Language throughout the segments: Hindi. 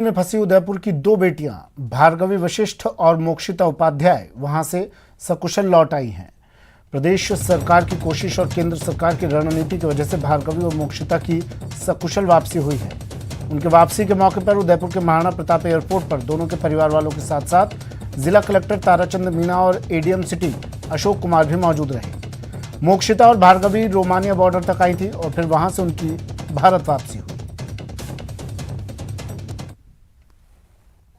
में फंसी उदयपुर की दो बेटियां भार्गवी वशिष्ठ और मोक्षिता उपाध्याय वहां से सकुशल लौट आई हैं। प्रदेश सरकार की कोशिश और केंद्र सरकार की रणनीति की वजह से भार्गवी और मोक्षिता की सकुशल वापसी हुई है। उनके वापसी के मौके पर उदयपुर के महाराणा प्रताप एयरपोर्ट पर दोनों के परिवार वालों के साथ साथ जिला कलेक्टर ताराचंद मीणा और एडीएम सिटी अशोक कुमार भी मौजूद रहे। मोक्षिता और भार्गवी रोमानिया बॉर्डर तक आई थी और फिर वहां से उनकी भारत वापसी हुई।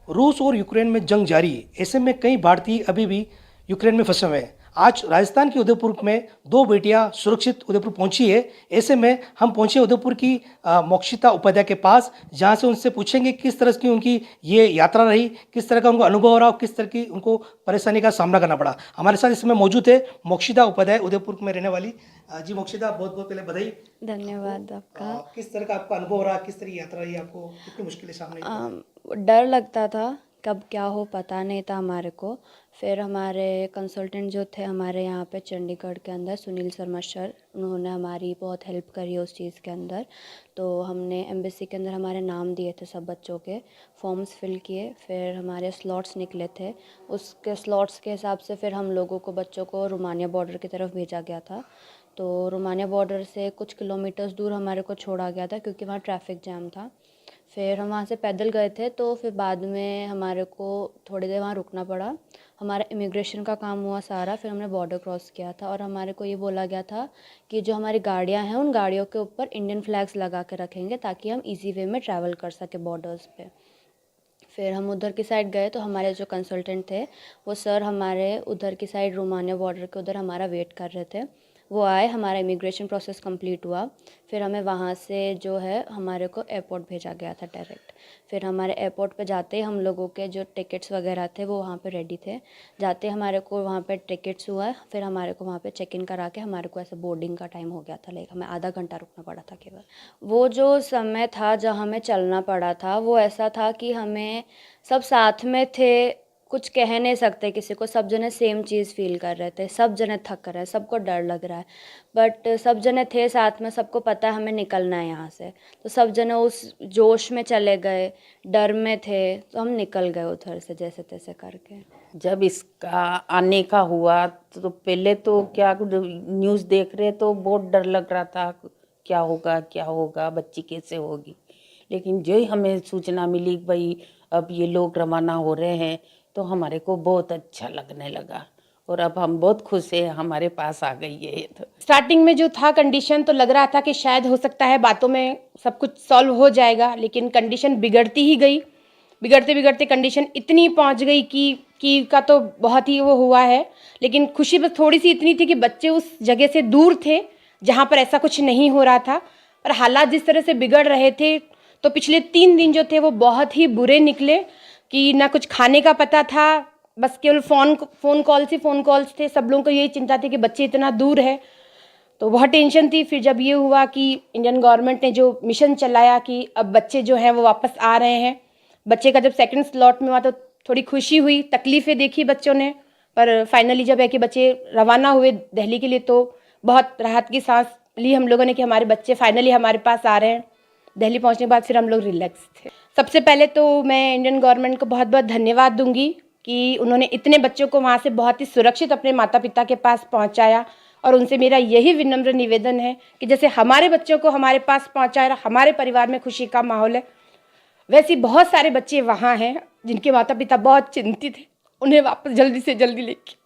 रूस और यूक्रेन में जंग जारी है। ऐसे में कई भारतीय अभी भी यूक्रेन में फंसे हुए हैं। आज राजस्थान के उदयपुर में दो बेटियां सुरक्षित उदयपुर पहुंची है। ऐसे में हम पहुंचे उदयपुर की मोक्षिता उपाध्याय के पास, जहां से उनसे पूछेंगे किस तरह की उनकी ये यात्रा रही, किस तरह का उनको अनुभव रहा और किस तरह की उनको परेशानी का सामना करना पड़ा। हमारे साथ इस समय मौजूद है मोक्षिता उपाध्याय, उदयपुर में रहने वाली। जी मोक्षिता, बहुत बहुत पहले बधाई। धन्यवाद आपका। किस तरह का आपका अनुभव रहा, किस तरह की यात्रा रही, आपको कितनी मुश्किलें सामने आई? डर लगता था, कब क्या हो पता नहीं था हमारे को। फिर हमारे कंसल्टेंट जो थे हमारे यहाँ पे चंडीगढ़ के अंदर, सुनील शर्मा सर, उन्होंने हमारी बहुत हेल्प करी उस चीज़ के अंदर। तो हमने एम्बेसी के अंदर हमारे नाम दिए थे सब बच्चों के, फॉर्म्स फिल किए, फिर हमारे स्लॉट्स निकले थे। उसके स्लॉट्स के हिसाब से फिर हम लोगों को, बच्चों को रोमानिया बॉर्डर की तरफ भेजा गया था। तो रोमानिया बॉर्डर से कुछ किलोमीटर्स दूर हमारे को छोड़ा गया था क्योंकि वहाँ ट्रैफिक जैम था। फिर हम वहाँ से पैदल गए थे, तो फिर बाद में हमारे को थोड़ी देर वहाँ रुकना पड़ा। हमारा इमिग्रेशन का काम हुआ सारा, फिर हमने बॉर्डर क्रॉस किया था और हमारे को ये बोला गया था कि जो हमारी गाड़ियाँ हैं उन गाड़ियों के ऊपर इंडियन फ्लैग्स लगा के रखेंगे ताकि हम इजी वे में ट्रैवल कर सकें बॉर्डर्स पे। फिर हम उधर की साइड गए तो हमारे जो कंसल्टेंट थे वो सर हमारे उधर की साइड रोमानिया बॉर्डर के उधर हमारा वेट कर रहे थे। वो आए, हमारा इमिग्रेशन प्रोसेस कंप्लीट हुआ। फिर हमें वहाँ से जो है हमारे को एयरपोर्ट भेजा गया था डायरेक्ट। फिर हमारे एयरपोर्ट पे जाते ही हम लोगों के जो टिकट्स वगैरह थे वो वहाँ पे रेडी थे। जाते हमारे को वहाँ पे टिकट्स हुआ, फिर हमारे को वहाँ पे चेक इन करा के हमारे को ऐसे बोर्डिंग का टाइम हो गया था, लाइक हमें आधा घंटा रुकना पड़ा था केवल। वो जो समय था जहाँ हमें चलना पड़ा था वो ऐसा था कि हमें सब साथ में थे, कुछ कह नहीं सकते किसी को, सब जने सेम चीज़ फील कर रहे थे, सब जने थक रहे हैं, सबको डर लग रहा है, बट सब जने थे साथ में, सबको पता है हमें निकलना है यहाँ से। तो सब जने उस जोश में चले गए, डर में थे, तो हम निकल गए उधर से जैसे तैसे करके। जब इसका आने का हुआ तो पहले तो क्या न्यूज़ देख रहे तो बहुत डर लग रहा था, क्या होगा क्या होगा, बच्ची कैसे होगी। लेकिन जो ही हमें सूचना मिली भाई अब ये लोग रवाना हो रहे हैं तो हमारे को बहुत अच्छा लगने लगा और अब हम बहुत खुश हैं, हमारे पास आ गई है। तो स्टार्टिंग में जो था कंडीशन तो लग रहा था कि शायद हो सकता है बातों में सब कुछ सॉल्व हो जाएगा, लेकिन कंडीशन बिगड़ती ही गई। बिगड़ते बिगड़ते कंडीशन इतनी पहुंच गई कि का तो बहुत ही वो हुआ है। लेकिन खुशी बस थोड़ी सी इतनी थी कि बच्चे उस जगह से दूर थे जहाँ पर ऐसा कुछ नहीं हो रहा था। पर हालात जिस तरह से बिगड़ रहे थे तो पिछले 3 दिन जो थे वो बहुत ही बुरे निकले कि ना कुछ खाने का पता था, बस केवल फ़ोन कॉल्स थे। सब लोगों को यही चिंता थी कि बच्चे इतना दूर है, तो बहुत टेंशन थी। फिर जब ये हुआ कि इंडियन गवर्नमेंट ने जो मिशन चलाया कि अब बच्चे जो हैं वो वापस आ रहे हैं, बच्चे का जब सेकंड स्लॉट में हुआ तो थोड़ी खुशी हुई, तकलीफ़ें देखी बच्चों ने, पर फाइनली जब है कि बच्चे रवाना हुए दिल्ली के लिए तो बहुत राहत की सांस ली हम लोगों ने कि हमारे बच्चे फाइनली हमारे पास आ रहे हैं। दिल्ली पहुंचने के बाद फिर हम लोग रिलैक्स थे। सबसे पहले तो मैं इंडियन गवर्नमेंट को बहुत बहुत धन्यवाद दूंगी कि उन्होंने इतने बच्चों को वहाँ से बहुत ही सुरक्षित अपने माता पिता के पास पहुँचाया। और उनसे मेरा यही विनम्र निवेदन है कि जैसे हमारे बच्चों को हमारे पास पहुँचाया, हमारे परिवार में खुशी का माहौल है, वैसे बहुत सारे बच्चे वहाँ हैं जिनके माता पिता बहुत चिंतित हैं, उन्हें वापस जल्दी से जल्दी लेके